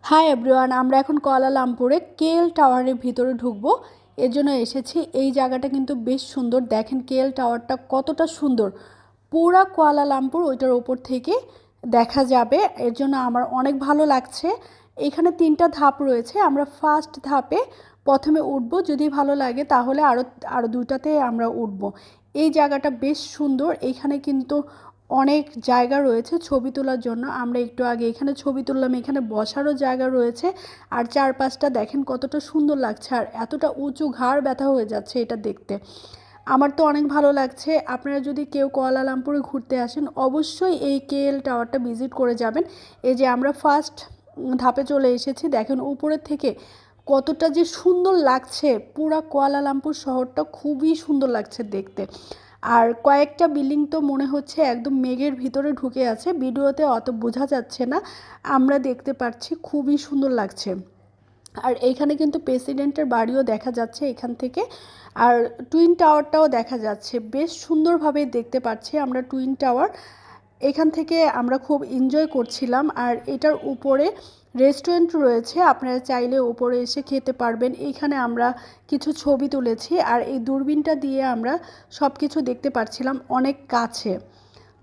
Hi everyone, আমরা এখন কুয়ালালামপুরে KL টাওয়ারের ভিতরে ঢুকবো। এর জন্য এসেছি। এই জায়গাটা কিন্তু বেশ সুন্দর। দেখেন কেএল টাওয়ারটা কতটা সুন্দর, পুরা কুয়ালালামপুর ওইটার ওপর থেকে দেখা যাবে। এর জন্য আমার অনেক ভালো লাগছে। এখানে 3টা ধাপ রয়েছে। আমরা ফার্স্ট ধাপে প্রথমে উঠবো, যদি ভালো লাগে তাহলে আরও 2টাতে আমরা উঠবো। এই জায়গাটা বেশ সুন্দর। এইখানে কিন্তু অনেক জায়গা রয়েছে ছবি তোলার জন্য। আমরা একটু আগে এখানে ছবি তুললাম। এখানে বসারও জায়গা রয়েছে। আর চারপাশটা দেখেন কতটা সুন্দর লাগছে, আর এতটা উঁচু, ঘাড় ব্যথা হয়ে যাচ্ছে এটা দেখতে। আমার তো অনেক ভালো লাগছে। আপনারা যদি কেউ কুয়ালালামপুরে ঘুরতে আসেন, অবশ্যই এই কেএল টাওয়ারটা ভিজিট করে যাবেন। এই যে আমরা ফার্স্ট ধাপে চলে এসেছি। দেখেন উপরের থেকে কতটা যে সুন্দর লাগছে। পুরা কুয়ালালামপুর শহরটা খুবই সুন্দর লাগছে দেখতে। আর কয়েকটা বিল্ডিং তো মনে হচ্ছে একদম মেঘের ভিতরে ঢুকে আছে। ভিডিওতে অত বোঝা যাচ্ছে না, আমরা দেখতে পাচ্ছি। খুবই সুন্দর লাগছে। আর এইখানে কিন্তু প্রেসিডেন্টের বাড়িও দেখা যাচ্ছে এখান থেকে। আর টুইন টাওয়ারটাও দেখা যাচ্ছে। বেশ সুন্দরভাবে দেখতে পাচ্ছি আমরা টুইন টাওয়ার। এখান থেকে আমরা খুব এনজয় করছিলাম। আর এটার উপরে রেস্টুরেন্ট রয়েছে, আপনারা চাইলে উপরে এসে খেতে পারবেন। এইখানে আমরা কিছু ছবি তুলেছি, আর এই দূরবীনটা দিয়ে আমরা সব কিছু দেখতে পাচ্ছিলাম অনেক কাছে।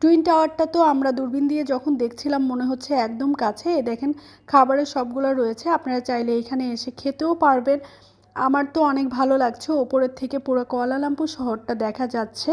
টুইন টাওয়ারটা তো আমরা দূরবীন দিয়ে যখন দেখছিলাম মনে হচ্ছে একদম কাছে। দেখেন খাবারের সবগুলো রয়েছে, আপনারা চাইলে এখানে এসে খেতেও পারবেন। আমার তো অনেক ভালো লাগছে। ওপরের থেকে পুরো কুয়ালালামপুর শহরটা দেখা যাচ্ছে।